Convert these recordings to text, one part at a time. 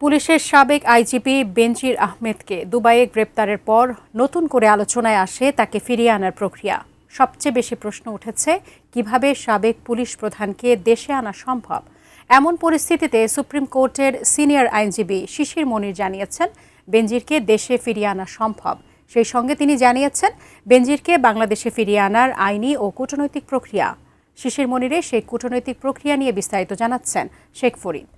পুলিশের সাবেক আইজিপি বেনজির আহমেদকে দুবাইয়ে গ্রেপ্তারের পর নতুন করে আলোচনায় আসে তাকে ফিরিয়ে আনার প্রক্রিয়া। সবচেয়ে বেশি প্রশ্ন উঠেছে কিভাবে সাবেক পুলিশ প্রধানকে দেশে আনা সম্ভব। এমন পরিস্থিতিতে সুপ্রিম কোর্টের সিনিয়র আইনজীবী শিশির মনির জানিয়েছেন বেনজিরকে দেশে ফিরিয়ে আনা সম্ভব। সেই সঙ্গে তিনি জানিয়েছেন বেনজিরকে বাংলাদেশে ফিরিয়ে আনার আইনি ও কূটনৈতিক প্রক্রিয়া। শিশির মনিরের সেই কূটনৈতিক প্রক্রিয়া নিয়ে বিস্তারিত জানাচ্ছেন শেখ ফরিদ।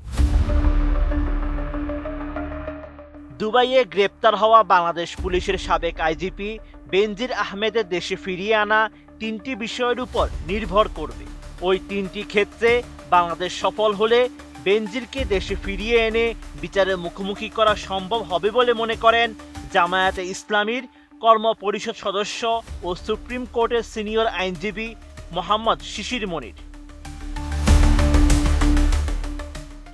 দুবাইয়ে গ্রেপ্তার হওয়া বাংলাদেশ পুলিশের সাবেক আইজিপি বেনজির আহমেদের দেশে ফিরিয়ে আনা তিনটি বিষয়ের উপর নির্ভর করবে। ওই তিনটি ক্ষেত্রে বাংলাদেশ সফল হলে বেনজিরকে দেশে ফিরিয়ে এনে বিচারের মুখোমুখি করা সম্ভব হবে বলে মনে করেন জামায়াতে ইসলামীর কর্ম পরিষদ সদস্য ও সুপ্রিম কোর্টের সিনিয়র আইনজীবী মোহাম্মদ শিশির মনির।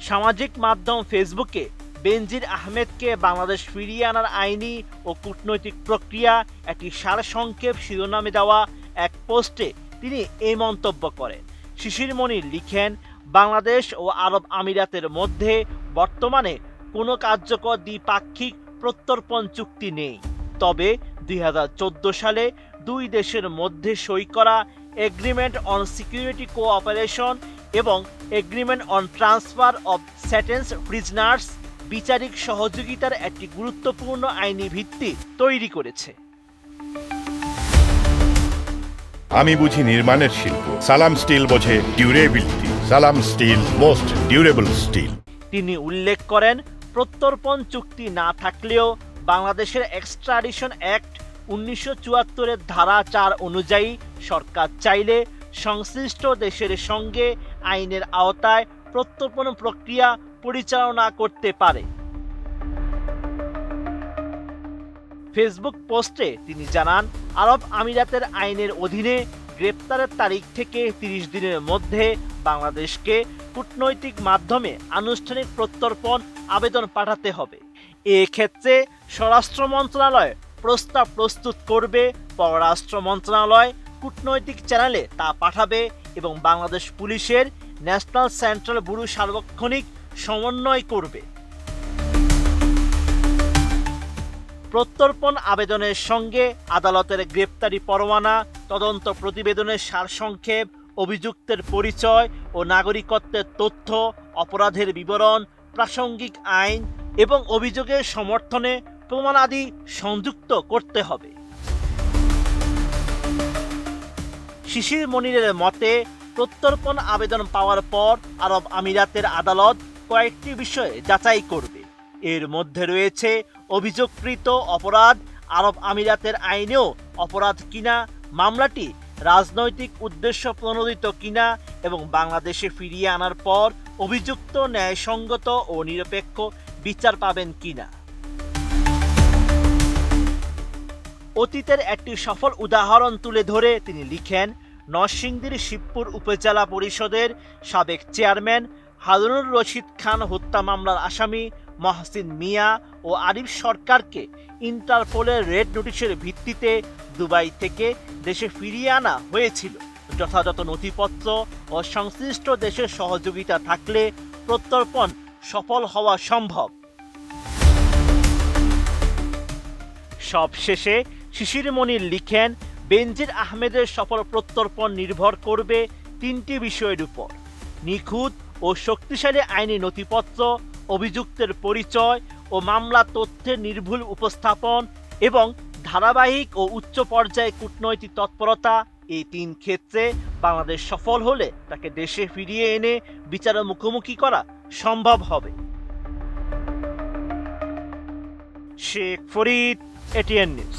সামাজিক মাধ্যম ফেসবুকে বেনজির আহমেদকে বাংলাদেশ ফিরিয়ে আনার আইনি ও কূটনৈতিক প্রক্রিয়া একটি সারসংক্ষেপ শিরোনামে দেওয়া এক পোস্টে তিনি এই মন্তব্য করেন। শিশির মনির লিখেন, বাংলাদেশ ও আরব আমিরাতের মধ্যে বর্তমানে কোনো কার্যকর দ্বিপাক্ষিক প্রত্যর্পণ চুক্তি নেই। তবে 2014 সালে দুই দেশের মধ্যে সই করা এগ্রিমেন্ট অন সিকিউরিটি কোঅপারেশন এবং agreement on transfer of sentence prisoners বিচারিক সহযোগিতার একটি গুরুত্বপূর্ণ আইনি ভিত্তি তৈরি করেছে। আমি বুঝি নির্মাণের শিল্প, সালাম স্টিল বোঝে ডিউরেবিলিটি। সালাম স্টিল, মোস্ট ডিউরেবল স্টিল। তিনি উল্লেখ করেন, প্রত্যর্পণ চুক্তি না থাকলেও বাংলাদেশের এক্সট্রাডিশন অ্যাক্ট 1974-এর ধারা 4 অনুযায়ী সরকার চাইলে সংশ্লিষ্ট দেশের সঙ্গে আইনের আওতায় প্রত্যর্পণ প্রক্রিয়া পরিচালনা করতে পারে। ফেসবুক পোস্টে তিনি জানান, আরব আমিরাতের আইনের অধীনে গ্রেপ্তারের তারিখ থেকে 30 দিনের মধ্যে বাংলাদেশকে কূটনৈতিক মাধ্যমে আনুষ্ঠানিক প্রত্যর্পণ আবেদন পাঠাতে হবে। এক্ষেত্রে স্বরাষ্ট্র মন্ত্রণালয় প্রস্তাব প্রস্তুত করবে, পররাষ্ট্র মন্ত্রণালয় কূটনৈতিক চ্যানেলে তা পাঠাবে এবং বাংলাদেশ পুলিশের ন্যাশনাল সেন্ট্রাল ব্যুরো সার্বক্ষণিক সমন্বয় করবে। প্রত্যর্পণ আবেদনের সঙ্গে আদালতের গ্রেপ্তারি পরোয়ানা, তদন্ত প্রতিবেদনের সারসংক্ষেপ, অভিযুক্তের পরিচয় ও নাগরিকত্বের তথ্য, অপরাধের বিবরণ, প্রাসঙ্গিক আইন এবং অভিযোগের সমর্থনে প্রমাণাদি সংযুক্ত করতে হবে। শিশির মনিরের মতে, প্রত্যর্পণ আবেদন পাওয়ার পর আরব আমিরাতের আদালত কয়েকটি বিষয়ে যাচাই করবে। এর মধ্যে রয়েছে অভিযোগকৃত অপরাধ আরব আমিরাতের আইনেও অপরাধ কিনা, মামলাটি রাজনৈতিক উদ্দেশ্য প্রণোদিত কিনা এবং বাংলাদেশে ফিরিয়ে আনার পর অভিযুক্ত ন্যায়সঙ্গত ও নিরপেক্ষ বিচার পাবেন কিনা। অতীতের একটি সফল উদাহরণ তুলে ধরে তিনি লিখেন, নরসিংদীর শিবপুর উপজেলা পরিষদের সাবেক চেয়ারম্যান হারুনুর রশিদ খান হত্যা মামলার আসামি মহসিন মিয়া ও আরিফ সরকারকে ইন্টারপোলের রেড নোটিশের ভিত্তিতে দুবাই থেকে দেশে ফিরিয়ে আনা হয়েছিল। যথাযথ নথিপত্র ও সংশ্লিষ্ট দেশের সহযোগিতা থাকলে প্রত্যর্পণ সফল হওয়া সম্ভব। সবশেষে শিশির মনির লিখেন, বেনজির আহমেদের সফল প্রত্যর্পণ নির্ভর করবে তিনটি বিষয়ের উপর: নিখুঁত ও শক্তিশালী আইনি নথিপত্র, অভিযুক্তের পরিচয় ও মামলা তথ্যের নির্ভুল উপস্থাপন এবং ধারাবাহিক ও উচ্চ পর্যায়ে কূটনৈতিক তৎপরতা। এই তিন ক্ষেত্রে বাংলাদেশ সফল হলে তাকে দেশে ফিরিয়ে এনে বিচারের মুখোমুখি করা সম্ভব হবে। Sheikh Farid, ATN news.